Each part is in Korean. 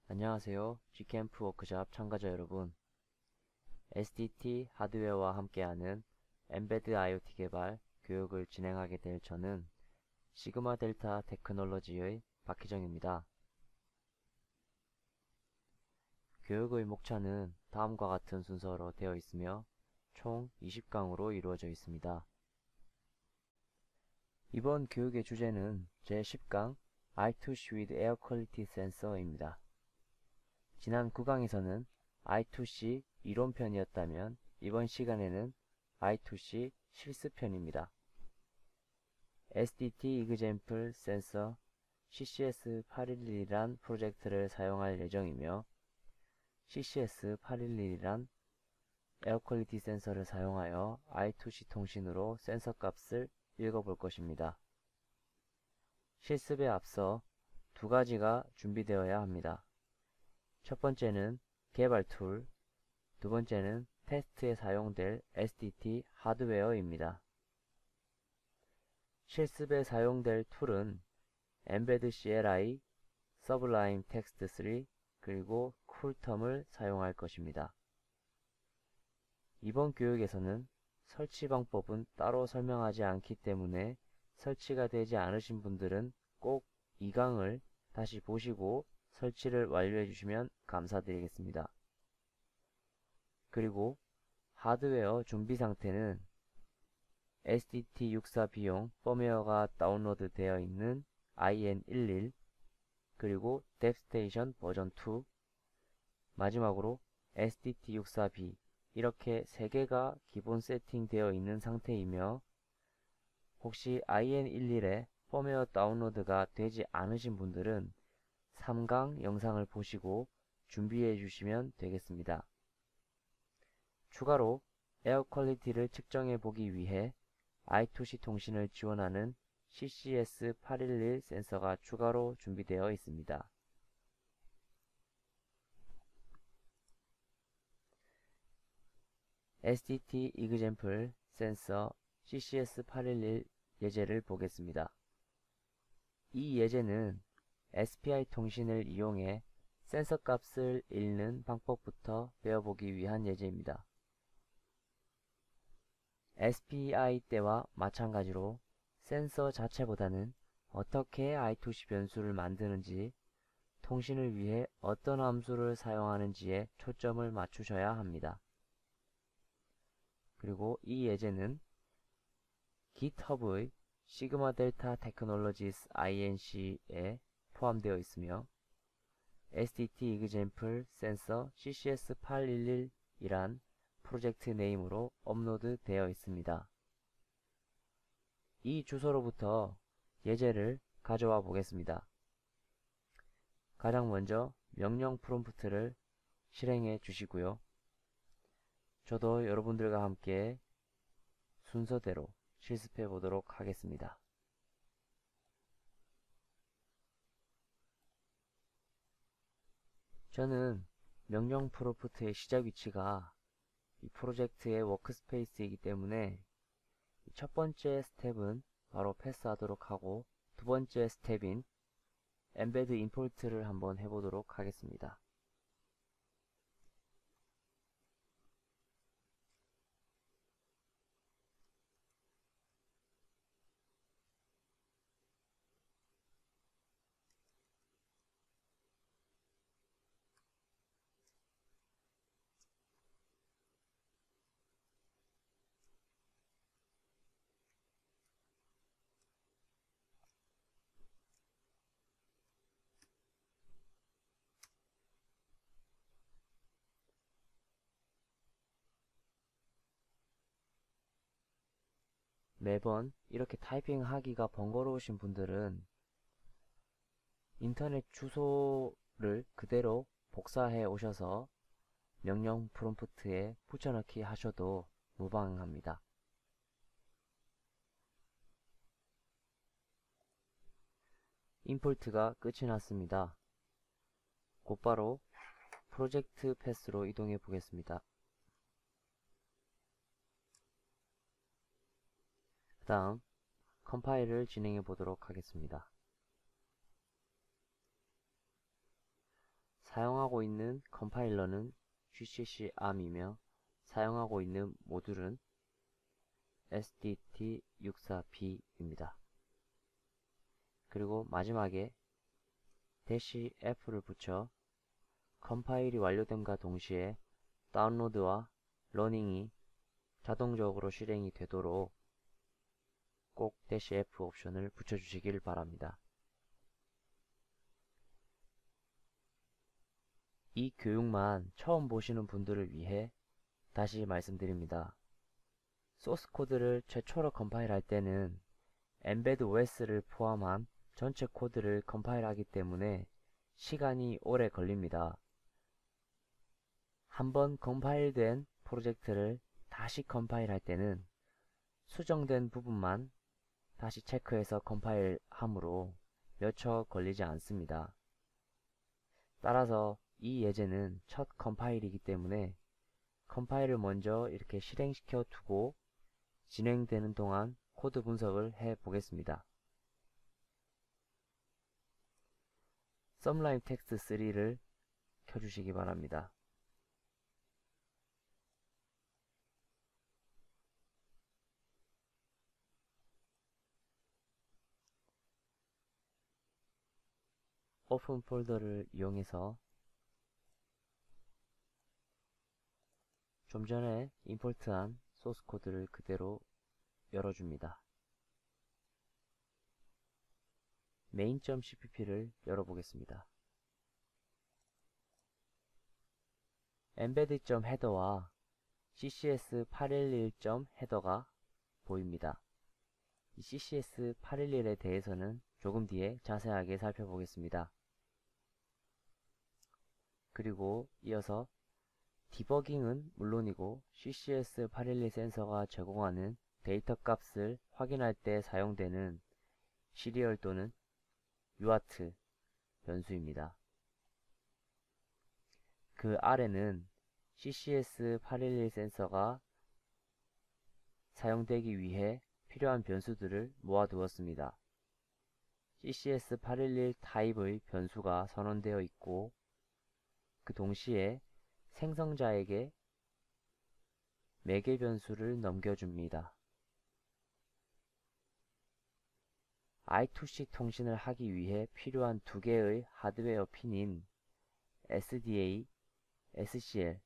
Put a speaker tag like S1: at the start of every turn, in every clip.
S1: 안녕하세요. G캠프 워크샵 참가자 여러분. SDT 하드웨어와 함께하는 엠베드 IoT 개발 교육을 진행하게 될 저는 시그마 델타 테크놀로지의 박희정입니다. 교육의 목차는 다음과 같은 순서로 되어 있으며 총 20강으로 이루어져 있습니다. 이번 교육의 주제는 제10강 I2C with Air Quality Sensor입니다. 지난 9강에서는 I2C 이론편이었다면 이번 시간에는 I2C 실습편입니다. SDT Example Sensor CCS811이란 프로젝트를 사용할 예정이며 CCS811이란 에어 퀄리티 센서를 사용하여 I2C 통신으로 센서 값을 읽어볼 것입니다. 실습에 앞서 두 가지가 준비되어야 합니다. 첫 번째는 개발 툴, 두 번째는 테스트에 사용될 SDT 하드웨어입니다. 실습에 사용될 툴은 Embed CLI, Sublime Text 3, 그리고 쿨텀을 사용할 것입니다. 이번 교육에서는 설치 방법은 따로 설명하지 않기 때문에 설치가 되지 않으신 분들은 꼭 2강을 다시 보시고 설치를 완료해 주시면 감사드리겠습니다. 그리고 하드웨어 준비 상태는 SDT64B용 펌웨어가 다운로드 되어 있는 IN11 그리고 뎁스테이션 버전 2 마지막으로 SDT64B 이렇게 3개가 기본 세팅되어 있는 상태이며 혹시 IN11에 펌웨어 다운로드가 되지 않으신 분들은 3강 영상을 보시고 준비해 주시면 되겠습니다. 추가로 에어 퀄리티를 측정해 보기 위해 I2C 통신을 지원하는 CCS811 센서가 추가로 준비되어 있습니다. SDT Example 센서 CCS811 예제를 보겠습니다. 이 예제는 SPI 통신을 이용해 센서 값을 읽는 방법부터 배워보기 위한 예제입니다. SPI 때와 마찬가지로 센서 자체보다는 어떻게 I2C 변수를 만드는지, 통신을 위해 어떤 함수를 사용하는지에 초점을 맞추셔야 합니다. 그리고 이 예제는 GitHub의 시그마 델타 테크놀로지스 INC에 포함되어 있으며 SDT Example Sensor CCS811이란 프로젝트 네임으로 업로드 되어 있습니다. 이 주소로부터 예제를 가져와 보겠습니다. 가장 먼저 명령 프롬프트를 실행해 주시고요. 저도 여러분들과 함께 순서대로 실습해 보도록 하겠습니다. 저는 명령 프롬프트의 시작 위치가 이 프로젝트의 워크스페이스이기 때문에 첫 번째 스텝은 바로 패스하도록 하고 두 번째 스텝인 embed import를 한번 해보도록 하겠습니다. 매번 이렇게 타이핑하기가 번거로우신 분들은 인터넷 주소를 그대로 복사해 오셔서 명령 프롬프트에 붙여넣기 하셔도 무방합니다. 임포트가 끝이 났습니다. 곧바로 프로젝트 패스로 이동해 보겠습니다. 그 다음 컴파일을 진행해 보도록 하겠습니다. 사용하고 있는 컴파일러는 GCC ARM이며 사용하고 있는 모듈은 SDT64B입니다. 그리고 마지막에 -F를 붙여 컴파일이 완료됨과 동시에 다운로드와 러닝이 자동적으로 실행이 되도록 꼭 -F 옵션을 붙여주시길 바랍니다. 이 교육만 처음 보시는 분들을 위해 다시 말씀드립니다. 소스 코드를 최초로 컴파일할 때는 엠베드 OS를 포함한 전체 코드를 컴파일하기 때문에 시간이 오래 걸립니다. 한번 컴파일된 프로젝트를 다시 컴파일할 때는 수정된 부분만 다시 체크해서 컴파일하므로 몇 초 걸리지 않습니다. 따라서 이 예제는 첫 컴파일이기 때문에 컴파일을 먼저 이렇게 실행시켜 두고 진행되는 동안 코드 분석을 해 보겠습니다. 썸라임 텍스트 3를 켜주시기 바랍니다. 오픈 폴더를 이용해서 좀 전에 임포트한 소스 코드를 그대로 열어줍니다. main.cpp를 열어보겠습니다. embedded.header와 ccs811.header가 보입니다. 이 ccs811에 대해서는 조금 뒤에 자세하게 살펴보겠습니다. 그리고 이어서 디버깅은 물론이고 CCS811 센서가 제공하는 데이터 값을 확인할 때 사용되는 시리얼 또는 UART 변수입니다. 그 아래는 CCS811 센서가 사용되기 위해 필요한 변수들을 모아두었습니다. CCS811 타입의 변수가 선언되어 있고 그 동시에 생성자에게 매개 변수를 넘겨줍니다. I2C 통신을 하기 위해 필요한 두 개의 하드웨어 핀인 SDA, SCL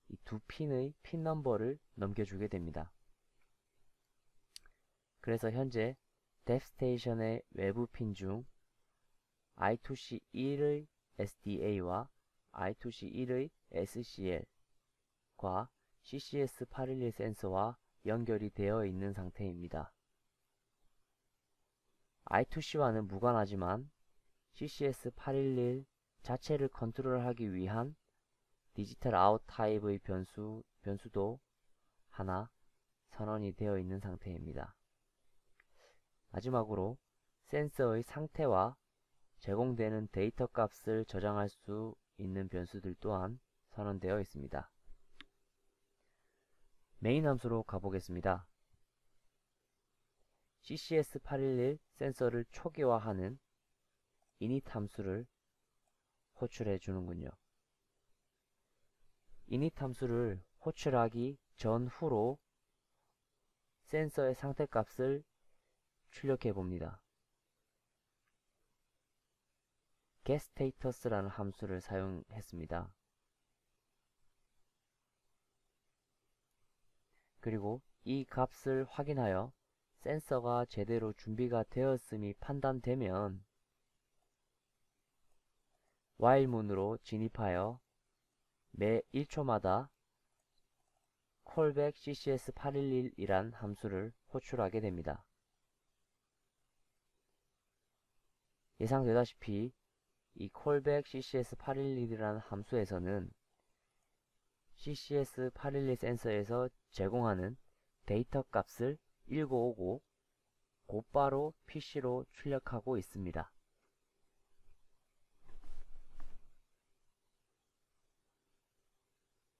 S1: 이 두 핀의 핀 넘버를 넘겨주게 됩니다. 그래서 현재 뎁스테이션의 외부 핀 중 I2C 1의 SDA와 I2C 1의 SCL과 CCS811 센서와 연결이 되어 있는 상태입니다. I2C와는 무관하지만 CCS811 자체를 컨트롤하기 위한 디지털 아웃 타입의 변수도 하나 선언이 되어 있는 상태입니다. 마지막으로 센서의 상태와 제공되는 데이터 값을 저장할 수 있는 변수들 또한 선언되어 있습니다. 메인 함수로 가보겠습니다. CCS811 센서를 초기화하는 init 함수를 호출해 주는군요. init 함수를 호출하기 전후로 센서의 상태값을 출력해 봅니다. getStatus라는 함수를 사용했습니다. 그리고 이 값을 확인하여 센서가 제대로 준비가 되었음이 판단되면 while문으로 진입하여 매 1초마다 callback ccs811이란 함수를 호출하게 됩니다. 예상되다시피 이 callback ccs811이라는 함수에서는 ccs811 센서에서 제공하는 데이터 값을 읽어오고 곧바로 PC로 출력하고 있습니다.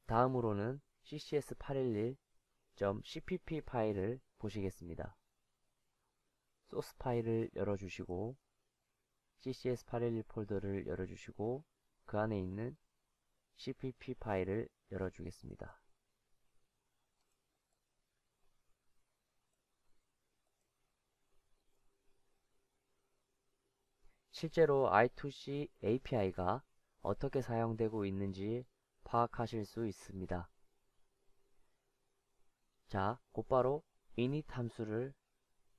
S1: 다음으로는 ccs811.cpp 파일을 보시겠습니다. 소스 파일을 열어주시고 CCS811 폴더를 열어주시고 그 안에 있는 CPP 파일을 열어주겠습니다. 실제로 I2C API가 어떻게 사용되고 있는지 파악하실 수 있습니다. 자, 곧바로 init 함수를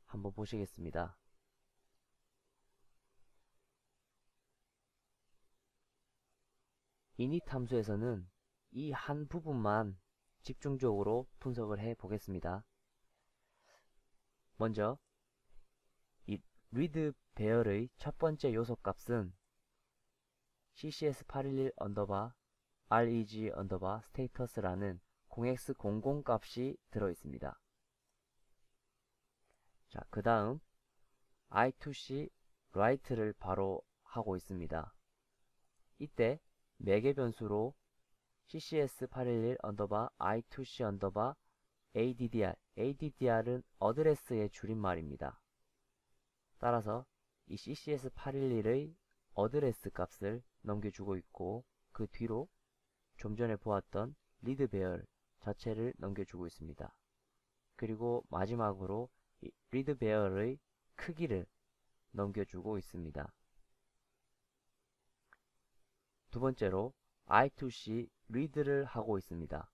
S1: 한번 보시겠습니다. init 함수에서는 이 한 부분만 집중적으로 분석을 해 보겠습니다. 먼저 이 read 배열의 첫 번째 요소 값은 ccs811 reg status라는 0x00 값이 들어 있습니다. 자, 그 다음 I2C write를 바로 하고 있습니다. 이때 매개 변수로 ccs811 I2C addr은 어드레스의 줄임말입니다. 따라서 이 ccs811의 어드레스 값을 넘겨주고 있고 그 뒤로 좀 전에 보았던 리드 배열 자체를 넘겨주고 있습니다. 그리고 마지막으로 이 리드 배열의 크기를 넘겨주고 있습니다. 두 번째로 I2C read를 하고 있습니다.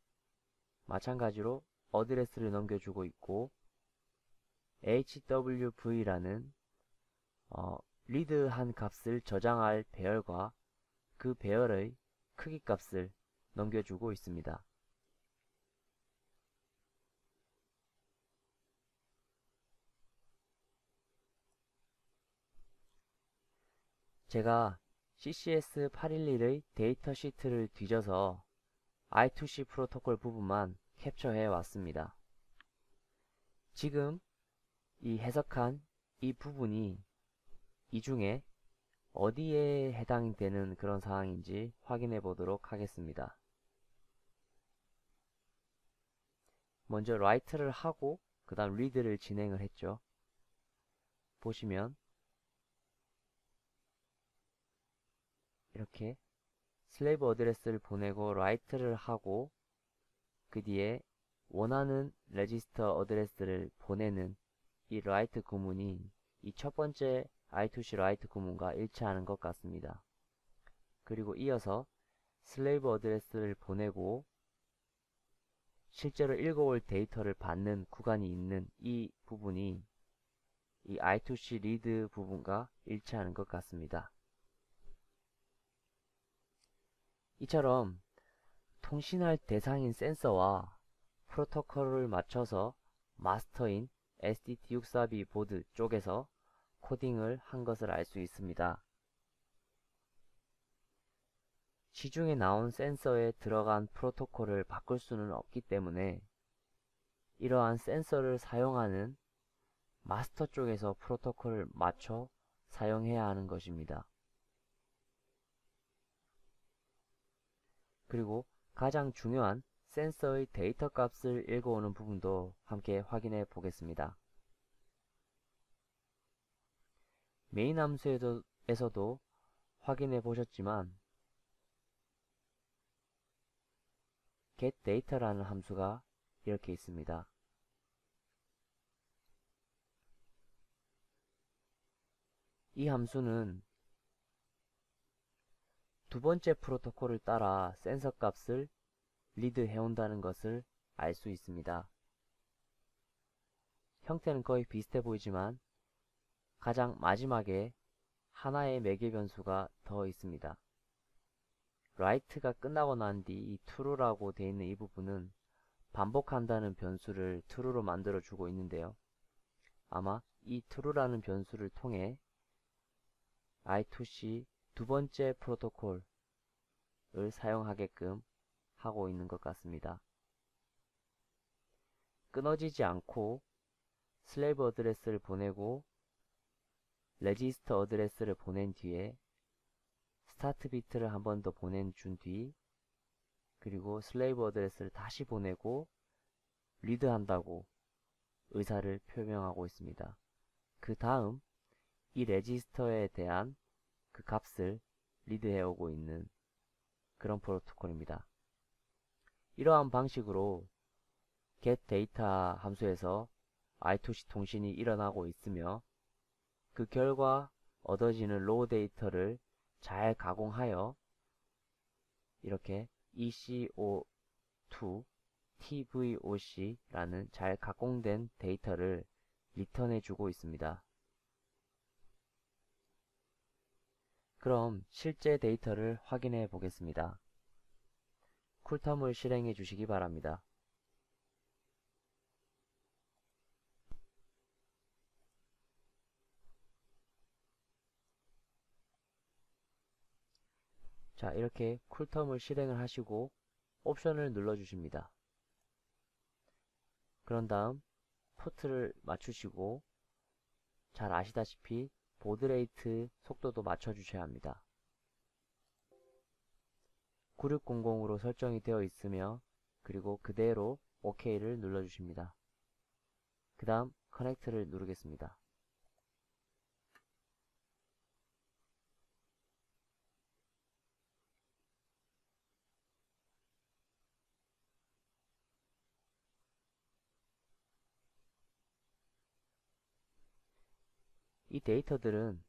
S1: 마찬가지로 어드레스를 넘겨주고 있고 hwv라는 리드한 값을 저장할 배열과 그 배열의 크기 값을 넘겨주고 있습니다. 제가 CCS811의 데이터 시트를 뒤져서 I2C 프로토콜 부분만 캡처해 왔습니다. 지금 이 해석한 이 부분이 이 중에 어디에 해당되는 그런 사항인지 확인해 보도록 하겠습니다. 먼저 write를 하고 그 다음 read를 진행을 했죠. 보시면 이렇게 슬레이브 어드레스를 보내고 write를 하고 그 뒤에 원하는 레지스터 어드레스를 보내는 이 write 구문이 이 첫 번째 I2C write 구문과 일치하는 것 같습니다. 그리고 이어서 슬레이브 어드레스를 보내고 실제로 읽어올 데이터를 받는 구간이 있는 이 부분이 이 I2C read 부분과 일치하는 것 같습니다. 이처럼 통신할 대상인 센서와 프로토콜을 맞춰서 마스터인 STT642 보드 쪽에서 코딩을 한 것을 알 수 있습니다. 시중에 나온 센서에 들어간 프로토콜을 바꿀 수는 없기 때문에 이러한 센서를 사용하는 마스터 쪽에서 프로토콜을 맞춰 사용해야 하는 것입니다. 그리고 가장 중요한 센서의 데이터 값을 읽어오는 부분도 함께 확인해 보겠습니다. 메인 함수에서도 확인해 보셨지만 getData라는 함수가 이렇게 있습니다. 이 함수는 두 번째 프로토콜을 따라 센서 값을 리드 해온다는 것을 알 수 있습니다. 형태는 거의 비슷해 보이지만 가장 마지막에 하나의 매개 변수가 더 있습니다. write가 끝나고 난 뒤 이 true라고 되어 있는 이 부분은 반복한다는 변수를 true로 만들어 주고 있는데요. 아마 이 true라는 변수를 통해 I2C 두 번째 프로토콜을 사용하게끔 하고 있는 것 같습니다. 끊어지지 않고 슬레이브 어드레스를 보내고 레지스터 어드레스를 보낸 뒤에 스타트 비트를 한 번 더 보내준 뒤 그리고 슬레이브 어드레스를 다시 보내고 리드 한다고 의사를 표명하고 있습니다. 그 다음 이 레지스터에 대한 그 값을 리드해 오고 있는 그런 프로토콜입니다. 이러한 방식으로 getData 함수에서 I2C 통신이 일어나고 있으며 그 결과 얻어지는 로우 데이터를 잘 가공하여 이렇게 ECO2 TVOC라는 잘 가공된 데이터를 리턴해 주고 있습니다. 그럼 실제 데이터를 확인해 보겠습니다. 쿨텀을 실행해 주시기 바랍니다. 자, 이렇게 쿨텀을 실행을 하시고 옵션을 눌러 주십니다. 그런 다음 포트를 맞추시고 잘 아시다시피 보드레이트 속도도 맞춰 주셔야 합니다. 9600으로 설정이 되어 있으며 그리고 그대로 OK를 눌러 주십니다. 그 다음 커넥트를 누르겠습니다. 이 데이터들은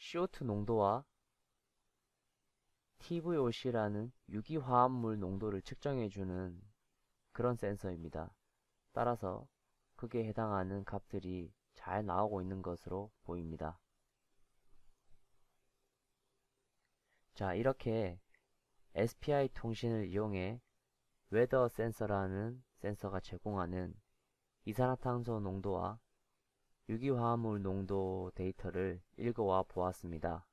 S1: CO2 농도와 TVOC라는 유기화합물 농도를 측정해주는 그런 센서입니다. 따라서 그게 해당하는 값들이 잘 나오고 있는 것으로 보입니다. 자, 이렇게 SPI 통신을 이용해 웨더 센서라는 센서가 제공하는 이산화탄소 농도와 유기화합물 농도 데이터를 읽어와 보았습니다.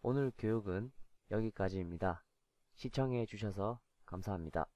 S1: 오늘 교육은 여기까지입니다. 시청해 주셔서 감사합니다.